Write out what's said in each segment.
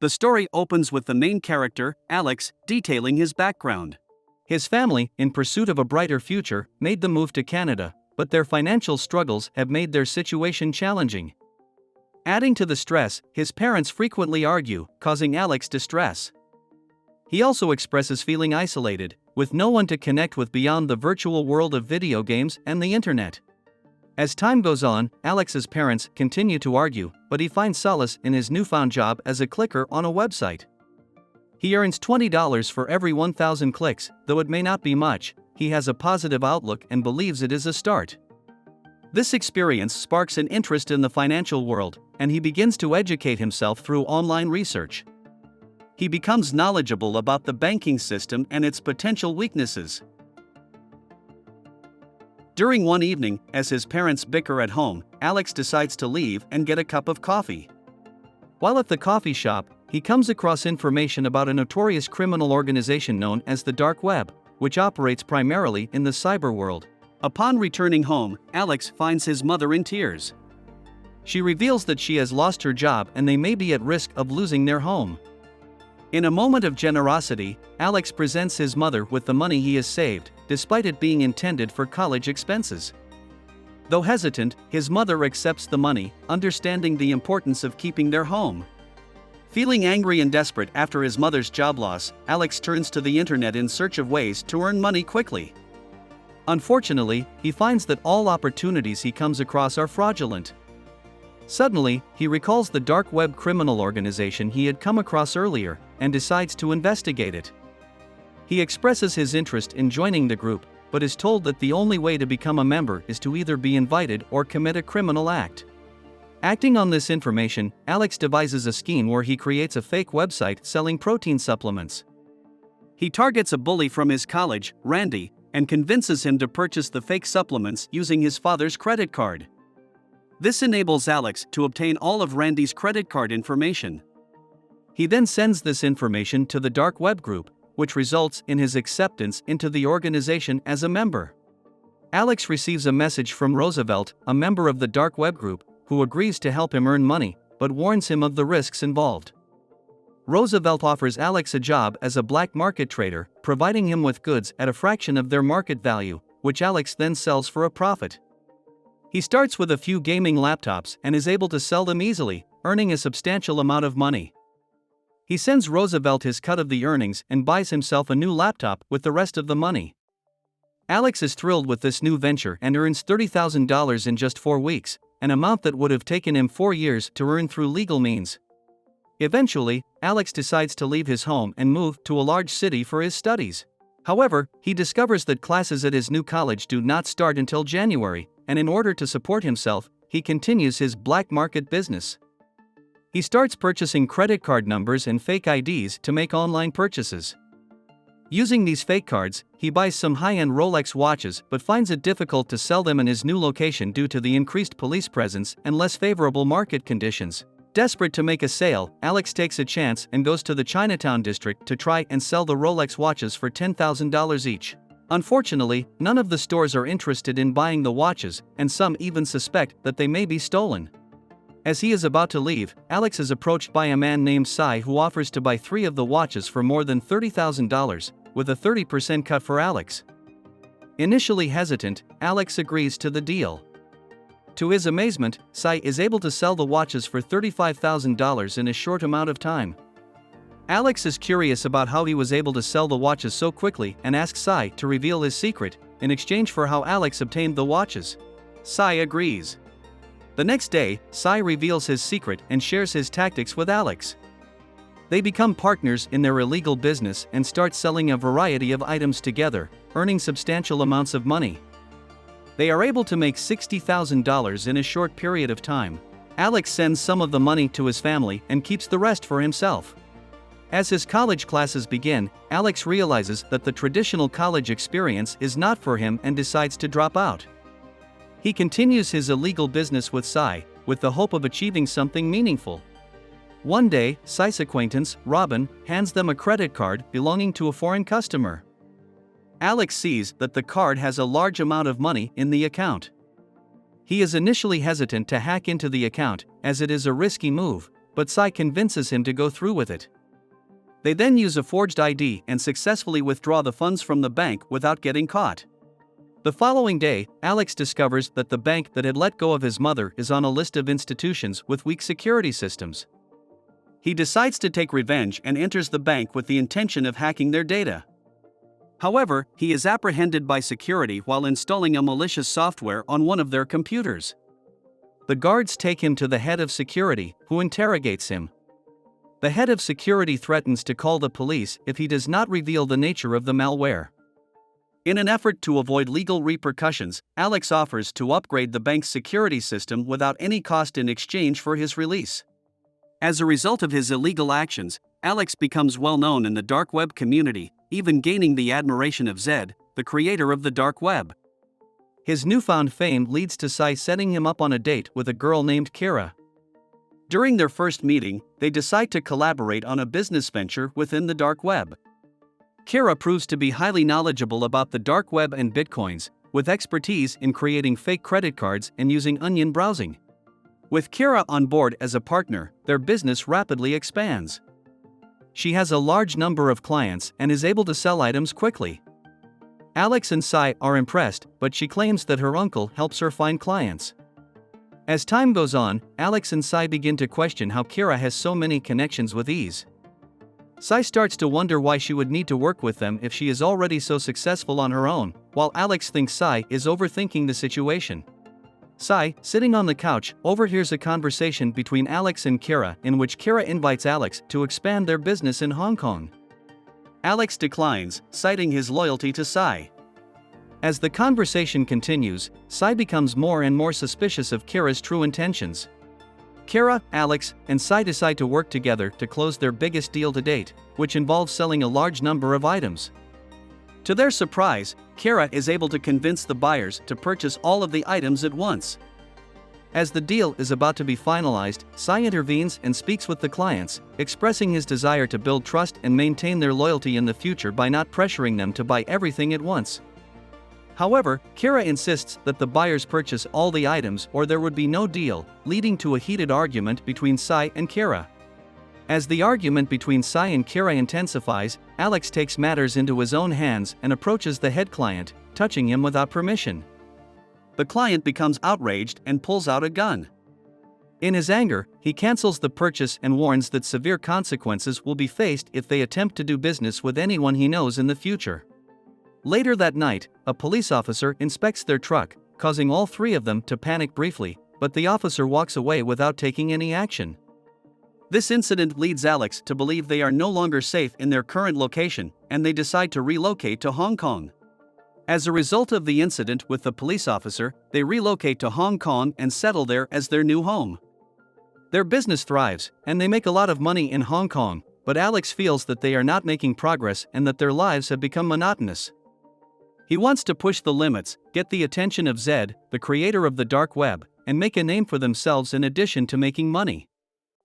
The story opens with the main character, Alex, detailing his background. His family, in pursuit of a brighter future, made the move to Canada, but their financial struggles have made their situation challenging. Adding to the stress, his parents frequently argue, causing Alex distress. He also expresses feeling isolated, with no one to connect with beyond the virtual world of video games and the internet. As time goes on, Alex's parents continue to argue, but he finds solace in his newfound job as a clicker on a website. He earns $20 for every 1,000 clicks, though it may not be much. He has a positive outlook and believes it is a start. This experience sparks an interest in the financial world, and he begins to educate himself through online research. He becomes knowledgeable about the banking system and its potential weaknesses. During one evening, as his parents bicker at home, Alex decides to leave and get a cup of coffee. While at the coffee shop, he comes across information about a notorious criminal organization known as the Dark Web, which operates primarily in the cyber world. Upon returning home, Alex finds his mother in tears. She reveals that she has lost her job and they may be at risk of losing their home. In a moment of generosity, Alex presents his mother with the money he has saved, despite it being intended for college expenses. Though hesitant, his mother accepts the money, understanding the importance of keeping their home. Feeling angry and desperate after his mother's job loss, Alex turns to the internet in search of ways to earn money quickly. Unfortunately, he finds that all opportunities he comes across are fraudulent. Suddenly, he recalls the dark web criminal organization he had come across earlier, and decides to investigate it. He expresses his interest in joining the group, but is told that the only way to become a member is to either be invited or commit a criminal act. Acting on this information, Alex devises a scheme where he creates a fake website selling protein supplements. He targets a bully from his college, Randy, and convinces him to purchase the fake supplements using his father's credit card. This enables Alex to obtain all of Randy's credit card information. He then sends this information to the dark web group, which results in his acceptance into the organization as a member. Alex receives a message from Roosevelt, a member of the dark web group, who agrees to help him earn money, but warns him of the risks involved. Roosevelt offers Alex a job as a black market trader, providing him with goods at a fraction of their market value, which Alex then sells for a profit. He starts with a few gaming laptops and is able to sell them easily, earning a substantial amount of money. He sends Roosevelt his cut of the earnings and buys himself a new laptop with the rest of the money. Alex is thrilled with this new venture and earns $30,000 in just 4 weeks, an amount that would have taken him 4 years to earn through legal means. Eventually, Alex decides to leave his home and move to a large city for his studies. However, he discovers that classes at his new college do not start until January, and in order to support himself, he continues his black market business. He starts purchasing credit card numbers and fake IDs to make online purchases. Using these fake cards, he buys some high-end Rolex watches but finds it difficult to sell them in his new location due to the increased police presence and less favorable market conditions. Desperate to make a sale, Alex takes a chance and goes to the Chinatown district to try and sell the Rolex watches for $10,000 each. Unfortunately, none of the stores are interested in buying the watches, and some even suspect that they may be stolen. As he is about to leave, Alex is approached by a man named Cy who offers to buy 3 of the watches for more than $30,000, with a 30% cut for Alex. Initially hesitant, Alex agrees to the deal. To his amazement, Cy is able to sell the watches for $35,000 in a short amount of time. Alex is curious about how he was able to sell the watches so quickly and asks Cy to reveal his secret, in exchange for how Alex obtained the watches. Cy agrees. The next day, Cy reveals his secret and shares his tactics with Alex. They become partners in their illegal business and start selling a variety of items together, earning substantial amounts of money. They are able to make $60,000 in a short period of time. Alex sends some of the money to his family and keeps the rest for himself. As his college classes begin, Alex realizes that the traditional college experience is not for him and decides to drop out. He continues his illegal business with Cy, with the hope of achieving something meaningful. One day, Cy's acquaintance, Robin, hands them a credit card belonging to a foreign customer. Alex sees that the card has a large amount of money in the account. He is initially hesitant to hack into the account, as it is a risky move, but Cy convinces him to go through with it. They then use a forged ID and successfully withdraw the funds from the bank without getting caught. The following day, Alex discovers that the bank that had let go of his mother is on a list of institutions with weak security systems. He decides to take revenge and enters the bank with the intention of hacking their data. However, he is apprehended by security while installing a malicious software on one of their computers. The guards take him to the head of security, who interrogates him. The head of security threatens to call the police if he does not reveal the nature of the malware. In an effort to avoid legal repercussions, Alex offers to upgrade the bank's security system without any cost in exchange for his release. As a result of his illegal actions, Alex becomes well known in the dark web community, even gaining the admiration of Zed, the creator of the dark web. His newfound fame leads to Cy setting him up on a date with a girl named Kira. During their first meeting, they decide to collaborate on a business venture within the dark web. Kira proves to be highly knowledgeable about the dark web and bitcoins, with expertise in creating fake credit cards and using onion browsing. With Kira on board as a partner, their business rapidly expands. She has a large number of clients and is able to sell items quickly. Alex and Cy are impressed, but she claims that her uncle helps her find clients. As time goes on, Alex and Cy begin to question how Kira has so many connections with ease. Cy starts to wonder why she would need to work with them if she is already so successful on her own, while Alex thinks Cy is overthinking the situation. Cy, sitting on the couch, overhears a conversation between Alex and Kira in which Kira invites Alex to expand their business in Hong Kong. Alex declines, citing his loyalty to Cy. As the conversation continues, Cy becomes more and more suspicious of Kira's true intentions. Kira, Alex, and Cy decide to work together to close their biggest deal to date, which involves selling a large number of items. To their surprise, Kira is able to convince the buyers to purchase all of the items at once. As the deal is about to be finalized, Cy intervenes and speaks with the clients, expressing his desire to build trust and maintain their loyalty in the future by not pressuring them to buy everything at once. However, Kira insists that the buyers purchase all the items or there would be no deal, leading to a heated argument between Cy and Kira. As the argument between Cy and Kira intensifies, Alex takes matters into his own hands and approaches the head client, touching him without permission. The client becomes outraged and pulls out a gun. In his anger, he cancels the purchase and warns that severe consequences will be faced if they attempt to do business with anyone he knows in the future. Later that night, a police officer inspects their truck, causing all three of them to panic briefly, but the officer walks away without taking any action. This incident leads Alex to believe they are no longer safe in their current location, and they decide to relocate to Hong Kong. As a result of the incident with the police officer, they relocate to Hong Kong and settle there as their new home. Their business thrives, and they make a lot of money in Hong Kong, but Alex feels that they are not making progress and that their lives have become monotonous. He wants to push the limits, get the attention of Zed, the creator of the dark web, and make a name for themselves in addition to making money.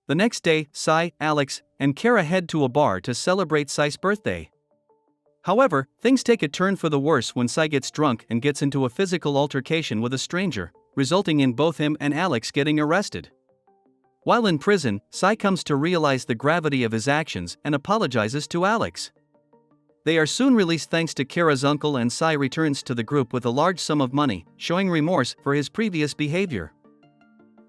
The next day, Cy, Alex, and Kara head to a bar to celebrate Cy's birthday. However, things take a turn for the worse when Cy gets drunk and gets into a physical altercation with a stranger, resulting in both him and Alex getting arrested. While in prison, Cy comes to realize the gravity of his actions and apologizes to Alex. They are soon released thanks to Kara's uncle, and Cy returns to the group with a large sum of money, showing remorse for his previous behavior.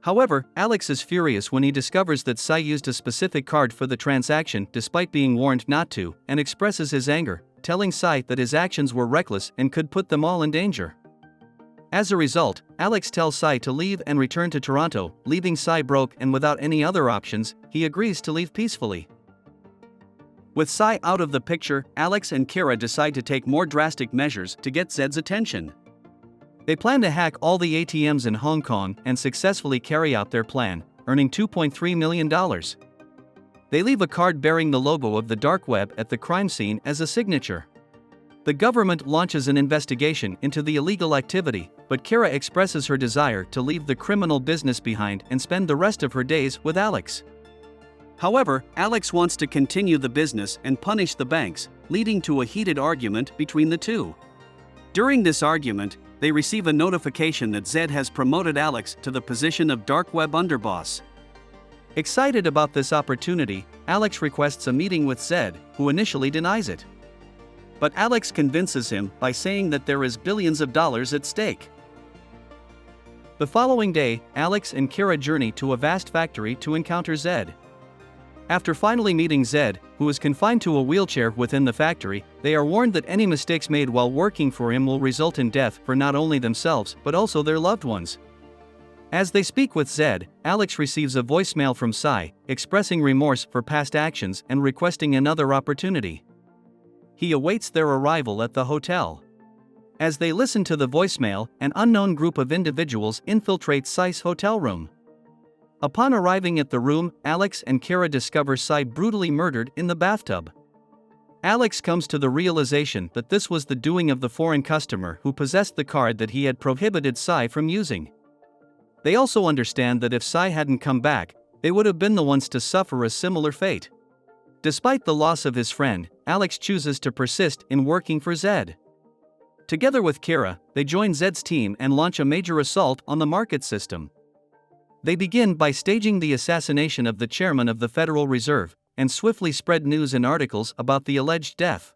However, Alex is furious when he discovers that Cy used a specific card for the transaction despite being warned not to, and expresses his anger, telling Cy that his actions were reckless and could put them all in danger. As a result, Alex tells Cy to leave and return to Toronto, leaving Cy broke and without any other options. He agrees to leave peacefully. With Cy out of the picture, Alex and Kira decide to take more drastic measures to get Zed's attention. They plan to hack all the ATMs in Hong Kong and successfully carry out their plan, earning $2.3 million. They leave a card bearing the logo of the dark web at the crime scene as a signature. The government launches an investigation into the illegal activity, but Kira expresses her desire to leave the criminal business behind and spend the rest of her days with Alex. However, Alex wants to continue the business and punish the banks, leading to a heated argument between the two. During this argument, they receive a notification that Zed has promoted Alex to the position of dark web underboss. Excited about this opportunity, Alex requests a meeting with Zed, who initially denies it. But Alex convinces him by saying that there is billions of dollars at stake. The following day, Alex and Kira journey to a vast factory to encounter Zed. After finally meeting Zed, who is confined to a wheelchair within the factory, they are warned that any mistakes made while working for him will result in death for not only themselves but also their loved ones. As they speak with Zed, Alex receives a voicemail from Cy, expressing remorse for past actions and requesting another opportunity. He awaits their arrival at the hotel. As they listen to the voicemail, an unknown group of individuals infiltrate Cy's hotel room. Upon arriving at the room, Alex and Kira discover Cy brutally murdered in the bathtub. Alex comes to the realization that this was the doing of the foreign customer who possessed the card that he had prohibited Cy from using. They also understand that if Cy hadn't come back, they would have been the ones to suffer a similar fate. Despite the loss of his friend, Alex chooses to persist in working for Zed. Together with Kira, they join Zed's team and launch a major assault on the market system. They begin by staging the assassination of the chairman of the Federal Reserve, and swiftly spread news and articles about the alleged death.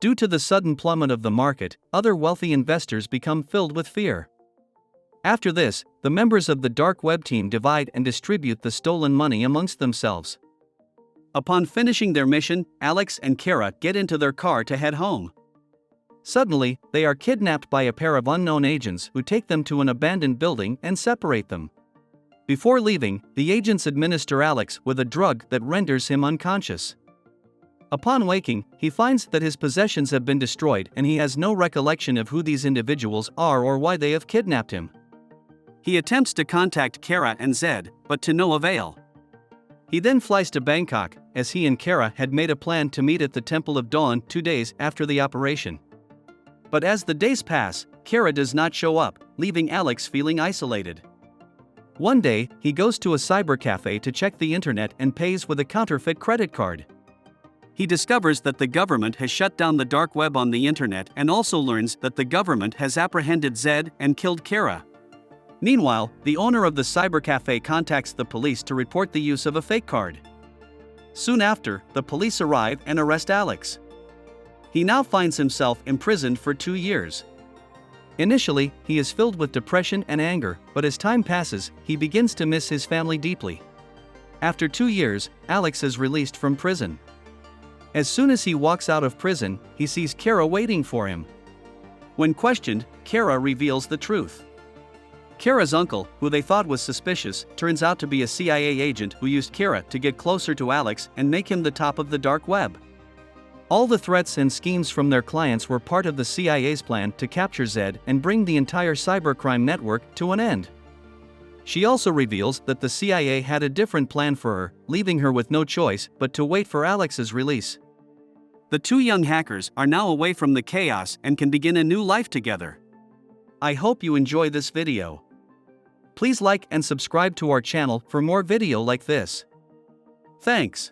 Due to the sudden plummet of the market, other wealthy investors become filled with fear. After this, the members of the dark web team divide and distribute the stolen money amongst themselves. Upon finishing their mission, Alex and Kira get into their car to head home. Suddenly, they are kidnapped by a pair of unknown agents who take them to an abandoned building and separate them. Before leaving, the agents administer Alex with a drug that renders him unconscious. Upon waking, he finds that his possessions have been destroyed and he has no recollection of who these individuals are or why they have kidnapped him. He attempts to contact Kira and Zed, but to no avail. He then flies to Bangkok, as he and Kira had made a plan to meet at the Temple of Dawn 2 days after the operation. But as the days pass, Kira does not show up, leaving Alex feeling isolated. One day, he goes to a cybercafe to check the internet and pays with a counterfeit credit card. He discovers that the government has shut down the dark web on the internet and also learns that the government has apprehended Zed and killed Kira. Meanwhile, the owner of the cybercafe contacts the police to report the use of a fake card. Soon after, the police arrive and arrest Alex. He now finds himself imprisoned for 2 years. Initially, he is filled with depression and anger, but as time passes, he begins to miss his family deeply. After 2 years, Alex is released from prison. As soon as he walks out of prison, he sees Kira waiting for him. When questioned, Kira reveals the truth. Kira's uncle, who they thought was suspicious, turns out to be a CIA agent who used Kira to get closer to Alex and make him the top of the dark web. All the threats and schemes from their clients were part of the CIA's plan to capture Zed and bring the entire cybercrime network to an end. She also reveals that the CIA had a different plan for her, leaving her with no choice but to wait for Alex's release. The two young hackers are now away from the chaos and can begin a new life together. I hope you enjoy this video. Please like and subscribe to our channel for more video like this. Thanks.